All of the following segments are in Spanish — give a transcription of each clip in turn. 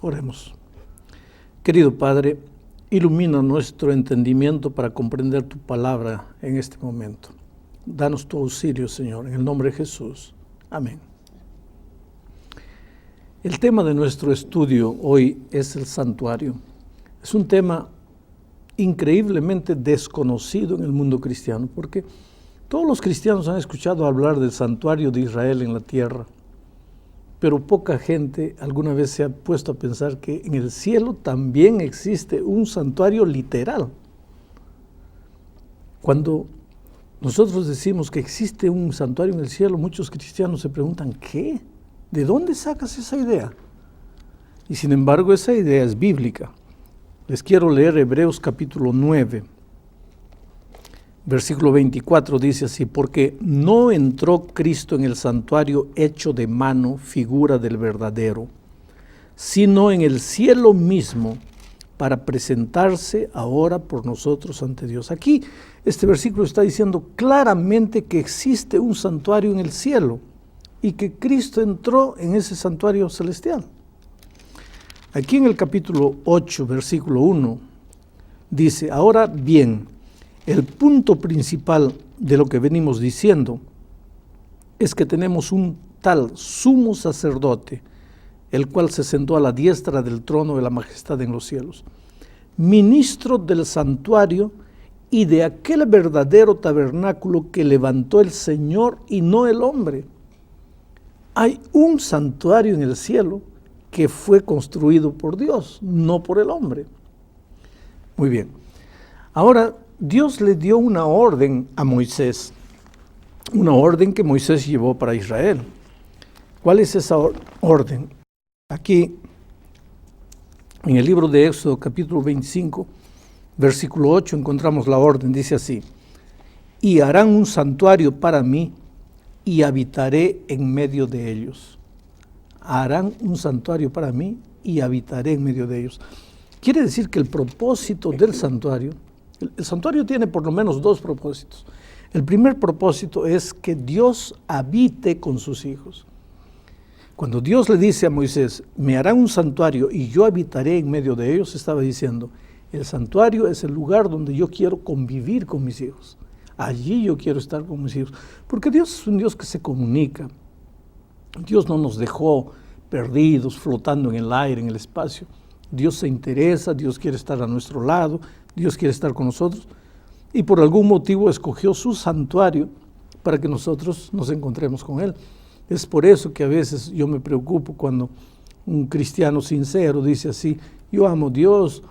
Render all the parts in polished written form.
Oremos. Querido Padre, ilumina nuestro entendimiento para comprender tu palabra en este momento. Danos tu auxilio, Señor, en el nombre de Jesús. Amén. El tema de nuestro estudio hoy es el santuario. Es un tema increíblemente desconocido en el mundo cristiano, porque todos los cristianos han escuchado hablar del santuario de Israel en la tierra, pero poca gente alguna vez se ha puesto a pensar que en el cielo también existe un santuario literal. Cuando nosotros decimos que existe un santuario en el cielo, muchos cristianos se preguntan, ¿qué? ¿De dónde sacas esa idea? Y sin embargo, esa idea es bíblica. Les quiero leer Hebreos capítulo 9, versículo 24, dice así: porque no entró Cristo en el santuario hecho de mano, figura del verdadero, sino en el cielo mismo, para presentarse ahora por nosotros ante Dios. Aquí este versículo está diciendo claramente que existe un santuario en el cielo y que Cristo entró en ese santuario celestial. Aquí en el capítulo 8, versículo 1, dice: ahora bien, el punto principal de lo que venimos diciendo es que tenemos un tal sumo sacerdote, el cual se sentó a la diestra del trono de la majestad en los cielos, ministro del santuario y de aquel verdadero tabernáculo que levantó el Señor y no el hombre. Hay un santuario en el cielo que fue construido por Dios, no por el hombre. Muy bien. Ahora, Dios le dio una orden a Moisés, una orden que Moisés llevó para Israel. ¿Cuál es esa orden? Aquí, en el libro de Éxodo, capítulo 25, versículo 8, encontramos la orden, dice así: y harán un santuario para mí, y habitaré en medio de ellos. Harán un santuario para mí, y habitaré en medio de ellos. Quiere decir que el propósito del santuario, el santuario tiene por lo menos dos propósitos. El primer propósito es que Dios habite con sus hijos. Cuando Dios le dice a Moisés, me harán un santuario y yo habitaré en medio de ellos, estaba diciendo, el santuario es el lugar donde yo quiero convivir con mis hijos. Allí yo quiero estar con mis hijos. Porque Dios es un Dios que se comunica. Dios no nos dejó perdidos, flotando en el aire, en el espacio. Dios se interesa, Dios quiere estar a nuestro lado, Dios quiere estar con nosotros, y por algún motivo escogió su santuario para que nosotros nos encontremos con Él. Es por eso que a veces yo me preocupo cuando un cristiano sincero dice así: yo amo a Dios,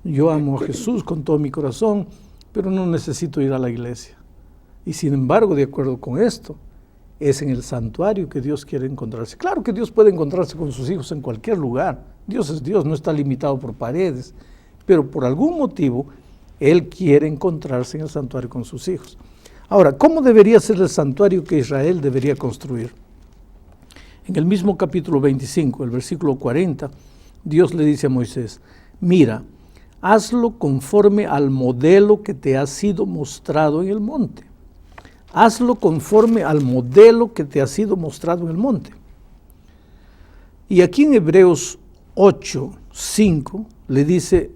yo amo a Jesús con todo mi corazón, pero no necesito ir a la iglesia. Y sin embargo, de acuerdo con esto, es en el santuario que Dios quiere encontrarse. Claro que Dios puede encontrarse con sus hijos en cualquier lugar. Dios es Dios, no está limitado por paredes. Pero por algún motivo, Él quiere encontrarse en el santuario con sus hijos. Ahora, ¿cómo debería ser el santuario que Israel debería construir? En el mismo capítulo 25, el versículo 40, Dios le dice a Moisés: mira, hazlo conforme al modelo que te ha sido mostrado en el monte. Hazlo conforme al modelo que te ha sido mostrado en el monte. Y aquí en Hebreos 8, 5, le dice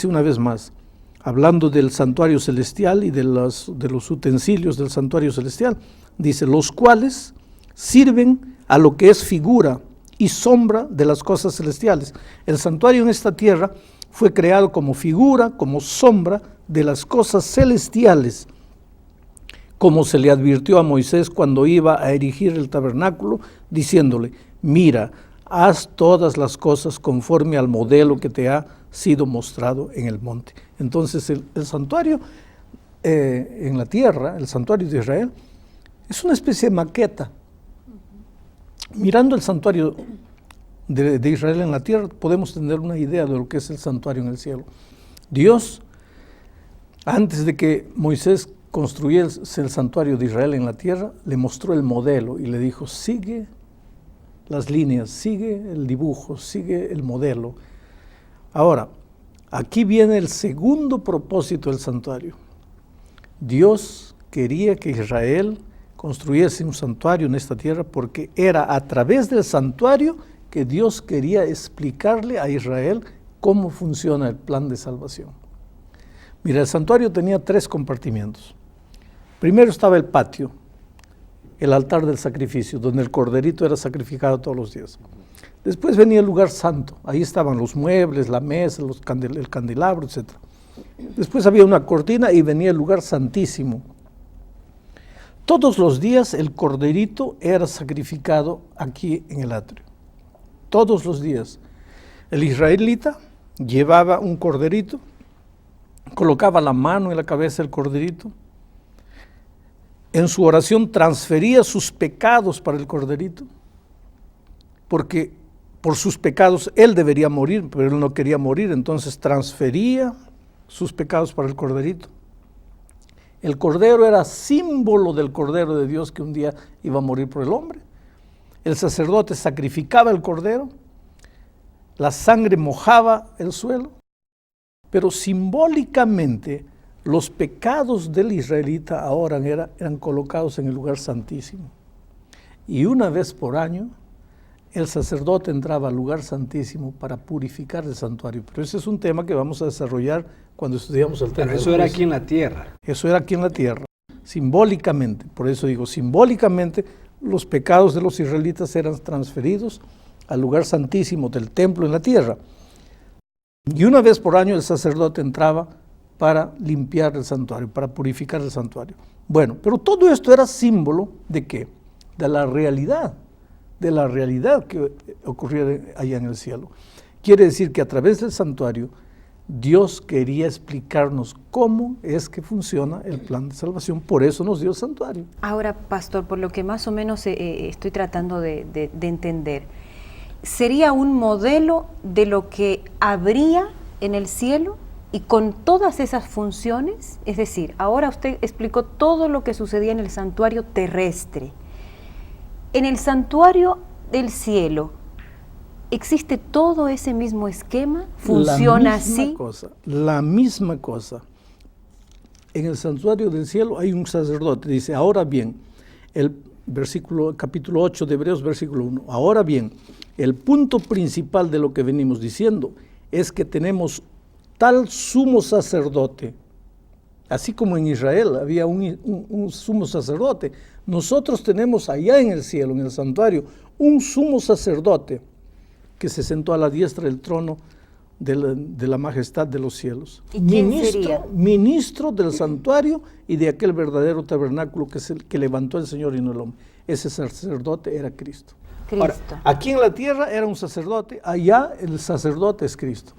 una vez más, hablando del santuario celestial y de los utensilios del santuario celestial, dice: los cuales sirven a lo que es figura y sombra de las cosas celestiales. El santuario en esta tierra fue creado como figura, como sombra de las cosas celestiales, como se le advirtió a Moisés cuando iba a erigir el tabernáculo, diciéndole: mira, haz todas las cosas conforme al modelo que te ha sido mostrado en el monte. Entonces el santuario en la tierra, el santuario de Israel, es una especie de maqueta. Mirando el santuario de Israel en la tierra, podemos tener una idea de lo que es el santuario en el cielo. Dios, antes de que Moisés construyese el santuario de Israel en la tierra, le mostró el modelo y le dijo: sigue las líneas, sigue el dibujo, sigue el modelo. Ahora, aquí viene el segundo propósito del santuario. Dios quería que Israel construyese un santuario en esta tierra porque era a través del santuario que que Dios quería explicarle a Israel cómo funciona el plan de salvación. Mira, el santuario tenía 3 compartimientos. Primero estaba el patio, el altar del sacrificio, donde el corderito era sacrificado todos los días. Después venía el lugar santo, ahí estaban los muebles, la mesa, el candelabro, etc. Después había una cortina y venía el lugar santísimo. Todos los días el corderito era sacrificado aquí en el atrio. Todos los días. El israelita llevaba un corderito, colocaba la mano en la cabeza del corderito, en su oración transfería sus pecados para el corderito, porque por sus pecados él debería morir, pero él no quería morir, entonces transfería sus pecados para el corderito. El cordero era símbolo del Cordero de Dios que un día iba a morir por el hombre. El sacerdote sacrificaba el cordero, la sangre mojaba el suelo, pero simbólicamente los pecados del israelita ahora eran colocados en el lugar santísimo. Y una vez por año, el sacerdote entraba al lugar santísimo para purificar el santuario. Pero ese es un tema que vamos a desarrollar cuando estudiamos el tema. Pero eso era aquí en la tierra. Eso era aquí en la tierra, simbólicamente. Por eso digo, simbólicamente los pecados de los israelitas eran transferidos al lugar santísimo del templo en la tierra. Y una vez por año el sacerdote entraba para limpiar el santuario, para purificar el santuario. Bueno, pero todo esto era símbolo ¿de qué? De la realidad que ocurría allá en el cielo. Quiere decir que a través del santuario Dios quería explicarnos cómo es que funciona el plan de salvación, por eso nos dio el santuario. Ahora, pastor, por lo que más o menos estoy tratando de entender, ¿sería un modelo de lo que habría en el cielo y con todas esas funciones? Es decir, ahora usted explicó todo lo que sucedía en el santuario terrestre. En el santuario del cielo, ¿existe todo ese mismo esquema? ¿Funciona así? La misma cosa. En el santuario del cielo hay un sacerdote, dice, ahora bien, capítulo 8 de Hebreos, versículo 1, ahora bien, el punto principal de lo que venimos diciendo es que tenemos tal sumo sacerdote, así como en Israel había un sumo sacerdote, nosotros tenemos allá en el cielo, en el santuario, un sumo sacerdote que se sentó a la diestra del trono de la majestad de los cielos. ¿Y quién sería? Ministro del santuario y de aquel verdadero tabernáculo que es el que levantó el Señor y no el hombre. Ese sacerdote era Cristo. Ahora, aquí en la tierra era un sacerdote, allá el sacerdote es Cristo.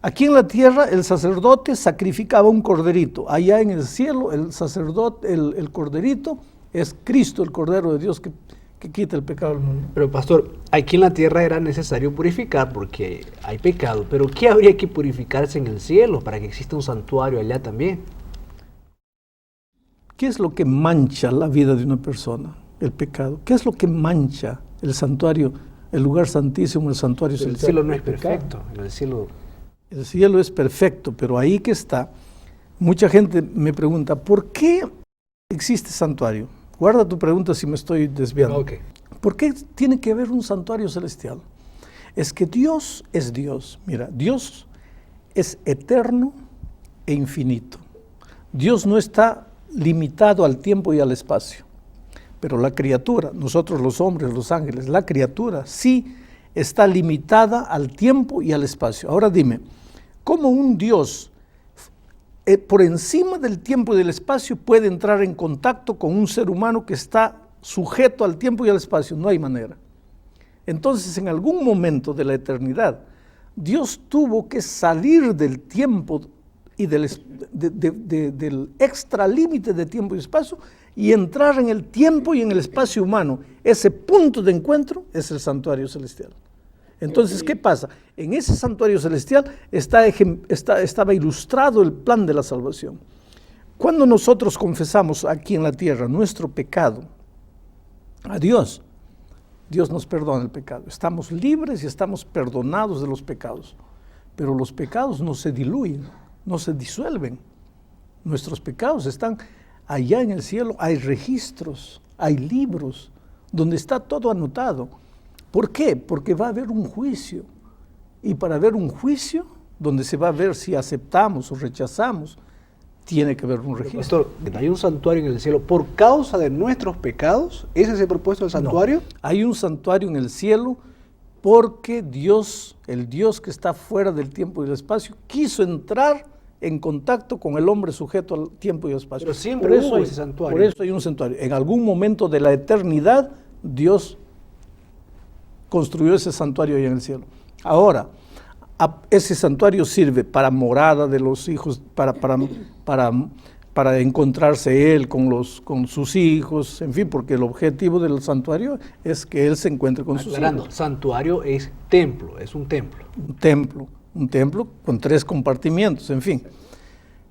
Aquí en la tierra el sacerdote sacrificaba un corderito, allá en el cielo el sacerdote, el corderito es Cristo, el Cordero de Dios que quita el pecado del mundo. Pero pastor, aquí en la tierra era necesario purificar porque hay pecado, pero ¿qué habría que purificarse en el cielo para que exista un santuario allá también? ¿Qué es lo que mancha la vida de una persona? El pecado. ¿Qué es lo que mancha el santuario, el lugar santísimo, el santuario celestial? El cielo no es perfecto, el cielo... El cielo es perfecto, pero ahí que está, mucha gente me pregunta, ¿por qué existe santuario? Guarda tu pregunta si me estoy desviando. Okay. ¿Por qué tiene que haber un santuario celestial? Es que Dios es Dios. Mira, Dios es eterno e infinito. Dios no está limitado al tiempo y al espacio. Pero la criatura, nosotros los hombres, los ángeles, la criatura sí está limitada al tiempo y al espacio. Ahora dime, ¿cómo un Dios por encima del tiempo y del espacio puede entrar en contacto con un ser humano que está sujeto al tiempo y al espacio? No hay manera. Entonces, en algún momento de la eternidad, Dios tuvo que salir del tiempo y del extralímite de tiempo y espacio y entrar en el tiempo y en el espacio humano. Ese punto de encuentro es el santuario celestial. Entonces, ¿qué pasa? En ese santuario celestial estaba ilustrado el plan de la salvación. Cuando nosotros confesamos aquí en la tierra nuestro pecado a Dios, Dios nos perdona el pecado. Estamos libres y estamos perdonados de los pecados. Pero los pecados no se diluyen, no se disuelven. Nuestros pecados están allá en el cielo. Hay registros, hay libros donde está todo anotado. ¿Por qué? Porque va a haber un juicio. Y para haber un juicio, donde se va a ver si aceptamos o rechazamos, tiene que haber un registro. Pastor, ¿hay un santuario en el cielo por causa de nuestros pecados? ¿Ese es el propósito del santuario? No, hay un santuario en el cielo porque Dios, el Dios que está fuera del tiempo y del espacio, quiso entrar en contacto con el hombre sujeto al tiempo y al espacio. Pero siempre hubo ese santuario. Por eso hay un santuario. En algún momento de la eternidad, Dios construyó ese santuario ahí en el cielo. Ahora, ese santuario sirve para morada de los hijos, para encontrarse él con sus hijos, en fin, porque el objetivo del santuario es que él se encuentre con sus hijos. Santuario es templo, es un templo. Un templo con 3 compartimientos, en fin.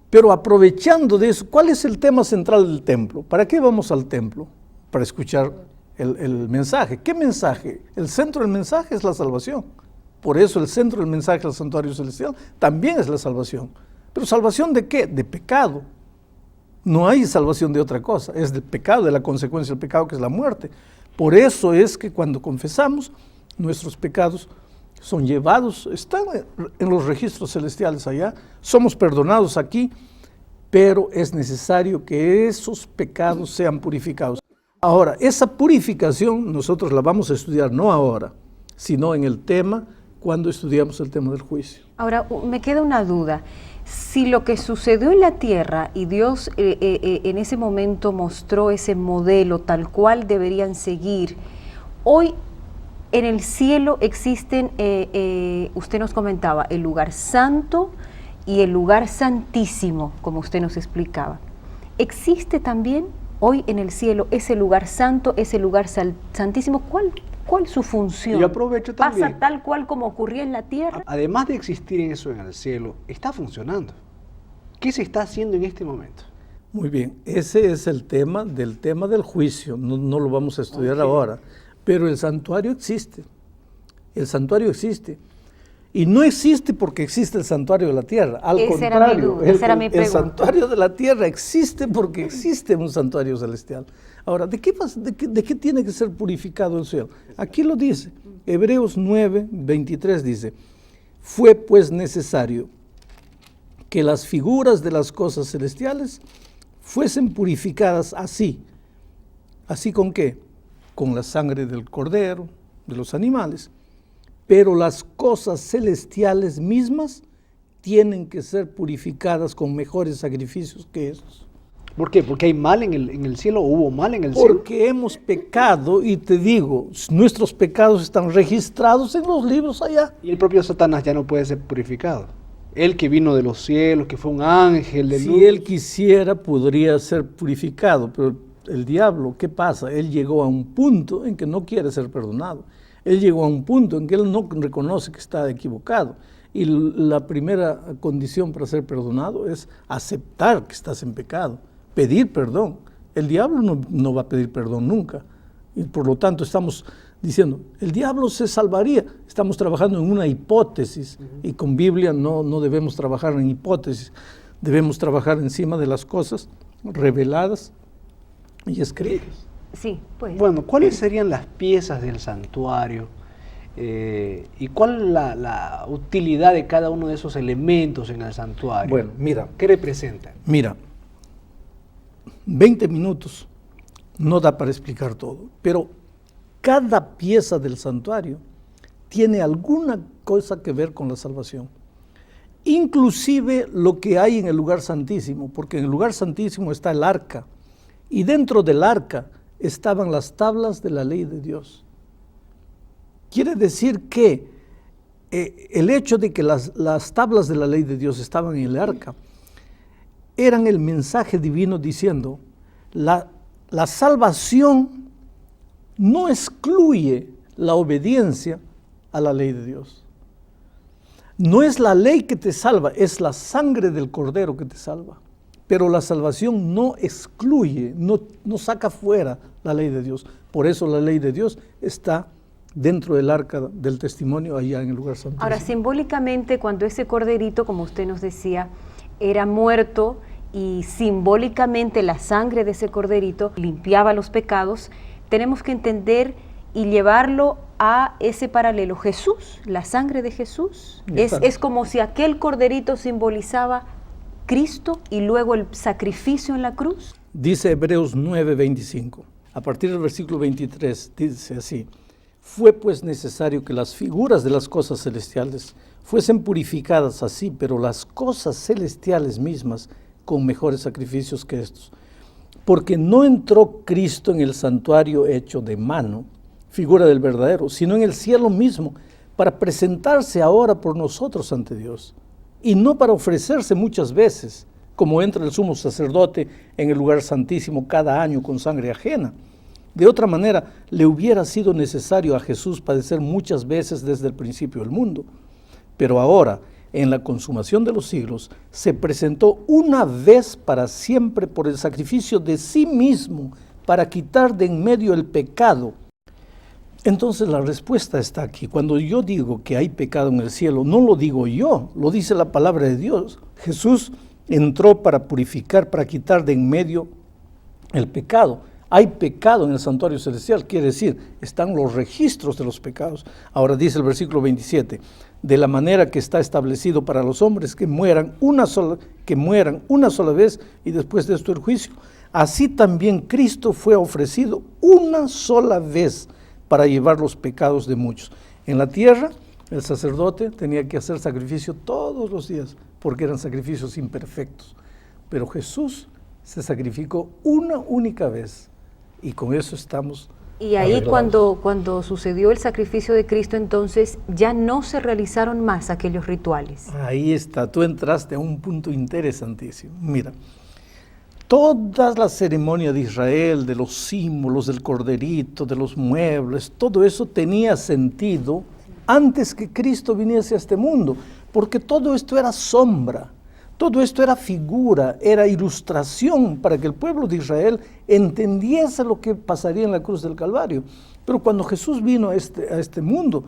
Pero aprovechando de eso, ¿cuál es el tema central del templo? ¿Para qué vamos al templo? Para escuchar el mensaje. ¿Qué mensaje? El centro del mensaje es la salvación. Por eso el centro del mensaje del santuario celestial también es la salvación. ¿Pero salvación de qué? De pecado. No hay salvación de otra cosa, es del pecado, de la consecuencia del pecado que es la muerte. Por eso es que cuando confesamos, nuestros pecados son llevados, están en los registros celestiales allá, somos perdonados aquí, pero es necesario que esos pecados sean purificados. Ahora, esa purificación nosotros la vamos a estudiar no ahora, sino en el tema, cuando estudiamos el tema del juicio. Ahora, me queda una duda. Si lo que sucedió en la tierra y Dios en ese momento mostró ese modelo tal cual deberían seguir, hoy en el cielo existen, usted nos comentaba, el lugar santo y el lugar santísimo, como usted nos explicaba. ¿Existe también hoy en el cielo ese lugar santo, ese lugar santísimo? ¿Cuál es su función? Yo aprovecho también. ¿Pasa tal cual como ocurría en la tierra? Además de existir eso en el cielo, está funcionando. ¿Qué se está haciendo en este momento? Muy bien, ese es el tema del juicio, no lo vamos a estudiar ahora, pero el santuario existe, y no existe porque existe el santuario de la tierra, al contrario, el santuario de la tierra existe porque existe un santuario celestial. Ahora, ¿de qué tiene que ser purificado el cielo? Aquí lo dice, Hebreos 9, 23 dice, fue pues necesario que las figuras de las cosas celestiales fuesen purificadas así ¿con qué? Con la sangre del cordero, de los animales, pero las cosas celestiales mismas tienen que ser purificadas con mejores sacrificios que esos. ¿Por qué? ¿Porque hay mal en el cielo? ¿Hubo mal en el cielo? Porque hemos pecado, y te digo, nuestros pecados están registrados en los libros allá. Y el propio Satanás ya no puede ser purificado. Él que vino de los cielos, que fue un ángel de luz. Si él quisiera, podría ser purificado, pero el diablo, ¿qué pasa? Él llegó a un punto en que no quiere ser perdonado. Él llegó a un punto en que él no reconoce que está equivocado. Y la primera condición para ser perdonado es aceptar que estás en pecado, pedir perdón. El diablo no va a pedir perdón nunca. Y por lo tanto estamos diciendo, el diablo se salvaría. Estamos trabajando en una hipótesis, y con Biblia no debemos trabajar en hipótesis, debemos trabajar encima de las cosas reveladas y escritas. Sí, pues. Bueno, ¿cuáles serían las piezas del santuario? ¿Y cuál es la utilidad de cada uno de esos elementos en el santuario? Bueno, mira. ¿Qué representan? Mira, 20 minutos no da para explicar todo, pero cada pieza del santuario tiene alguna cosa que ver con la salvación. Inclusive lo que hay en el lugar santísimo, porque en el lugar santísimo está el arca, y dentro del arca estaban las tablas de la ley de Dios. Quiere decir que el hecho de que las tablas de la ley de Dios estaban en el arca eran el mensaje divino diciendo, la salvación no excluye la obediencia a la ley de Dios. No es la ley que te salva, es la sangre del Cordero que te salva. Pero la salvación no excluye, no saca fuera la ley de Dios. Por eso la ley de Dios está dentro del arca del testimonio, allá en el lugar santísimo. Ahora, simbólicamente, cuando ese corderito, como usted nos decía, era muerto, y simbólicamente la sangre de ese corderito limpiaba los pecados, tenemos que entender y llevarlo a ese paralelo. Jesús, la sangre de Jesús, es como si aquel corderito simbolizaba Cristo y luego el sacrificio en la cruz. Dice Hebreos 9:25, a partir del versículo 23, dice así: fue pues necesario que las figuras de las cosas celestiales fuesen purificadas así, pero las cosas celestiales mismas con mejores sacrificios que estos. Porque no entró Cristo en el santuario hecho de mano, figura del verdadero, sino en el cielo mismo, para presentarse ahora por nosotros ante Dios, y no para ofrecerse muchas veces, como entra el sumo sacerdote en el lugar santísimo cada año con sangre ajena. De otra manera, le hubiera sido necesario a Jesús padecer muchas veces desde el principio del mundo. Pero ahora, en la consumación de los siglos, se presentó una vez para siempre por el sacrificio de sí mismo para quitar de en medio el pecado. Entonces la respuesta está aquí. Cuando yo digo que hay pecado en el cielo, no lo digo yo, lo dice la palabra de Dios. Jesús entró para purificar, para quitar de en medio el pecado. Hay pecado en el santuario celestial, quiere decir, están los registros de los pecados. Ahora dice el versículo 27, de la manera que está establecido para los hombres que mueran una sola vez y después de esto el juicio. Así también Cristo fue ofrecido una sola vez para llevar los pecados de muchos. En la tierra, el sacerdote tenía que hacer sacrificio todos los días, porque eran sacrificios imperfectos. Pero Jesús se sacrificó una única vez, y con eso estamos Y ahí arreglados. cuando sucedió el sacrificio de Cristo, entonces ya no se realizaron más aquellos rituales. Ahí está, tú entraste a un punto interesantísimo. Mira, toda la ceremonia de Israel, de los símbolos, del corderito, de los muebles, todo eso tenía sentido antes que Cristo viniese a este mundo, porque todo esto era sombra, todo esto era figura, era ilustración para que el pueblo de Israel entendiese lo que pasaría en la cruz del Calvario. Pero cuando Jesús vino a este mundo,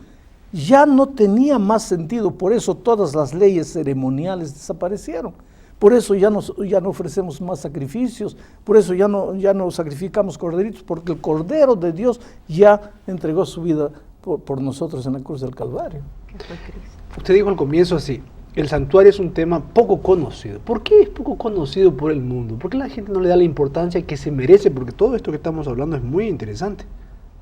ya no tenía más sentido, por eso todas las leyes ceremoniales desaparecieron. Por eso ya no ofrecemos más sacrificios, por eso ya no sacrificamos corderitos, porque el Cordero de Dios ya entregó su vida por nosotros en la cruz del Calvario. Usted dijo al comienzo así, el santuario es un tema poco conocido. ¿Por qué es poco conocido por el mundo? ¿Por qué la gente no le da la importancia que se merece? Porque todo esto que estamos hablando es muy interesante.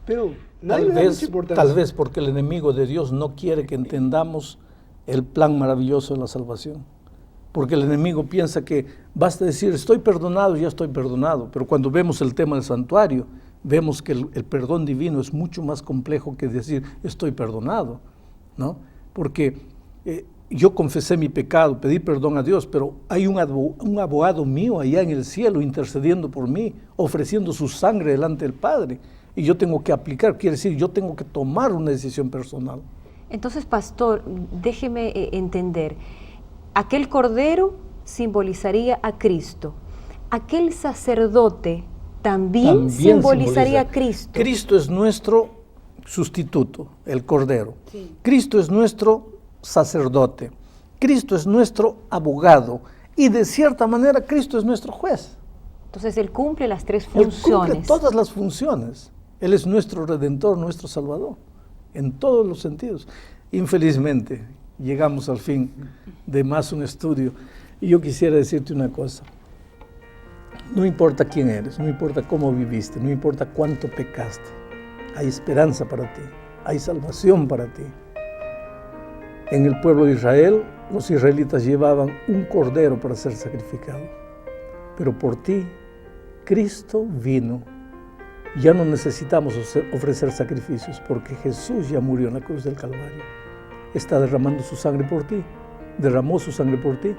Pero nadie le da mucha importancia. Tal vez porque el enemigo de Dios no quiere que entendamos el plan maravilloso de la salvación. Porque el enemigo piensa que basta decir, estoy perdonado, ya estoy perdonado. Pero cuando vemos el tema del santuario, vemos que el perdón divino es mucho más complejo que decir, estoy perdonado, ¿no? Porque yo confesé mi pecado, pedí perdón a Dios, pero hay un abogado mío allá en el cielo intercediendo por mí, ofreciendo su sangre delante del Padre. Y yo tengo que aplicar, quiere decir, yo tengo que tomar una decisión personal. Entonces, pastor, déjeme entender. Aquel cordero simbolizaría a Cristo. Aquel sacerdote también simbolizaría a Cristo. Cristo es nuestro sustituto, el cordero. Sí. Cristo es nuestro sacerdote. Cristo es nuestro abogado. Y de cierta manera, Cristo es nuestro juez. Entonces, Él cumple las tres Él funciones. cumple todas las funciones. Él es nuestro Redentor, nuestro Salvador, en todos los sentidos. Infelizmente, llegamos al fin de más un estudio. Y yo quisiera decirte una cosa. No importa quién eres, no importa cómo viviste, no importa cuánto pecaste. Hay esperanza para ti, hay salvación para ti. En el pueblo de Israel, los israelitas llevaban un cordero para ser sacrificado. Pero por ti, Cristo vino. Ya no necesitamos ofrecer sacrificios porque Jesús ya murió en la cruz del Calvario. Está derramando su sangre por ti, derramó su sangre por ti.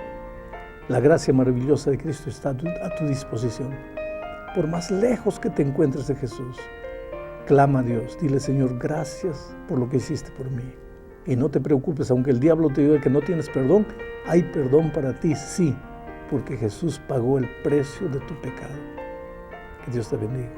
La gracia maravillosa de Cristo está a tu disposición. Por más lejos que te encuentres de Jesús, clama a Dios, dile, Señor, gracias por lo que hiciste por mí. Y no te preocupes, aunque el diablo te diga que no tienes perdón, hay perdón para ti, sí, porque Jesús pagó el precio de tu pecado. Que Dios te bendiga.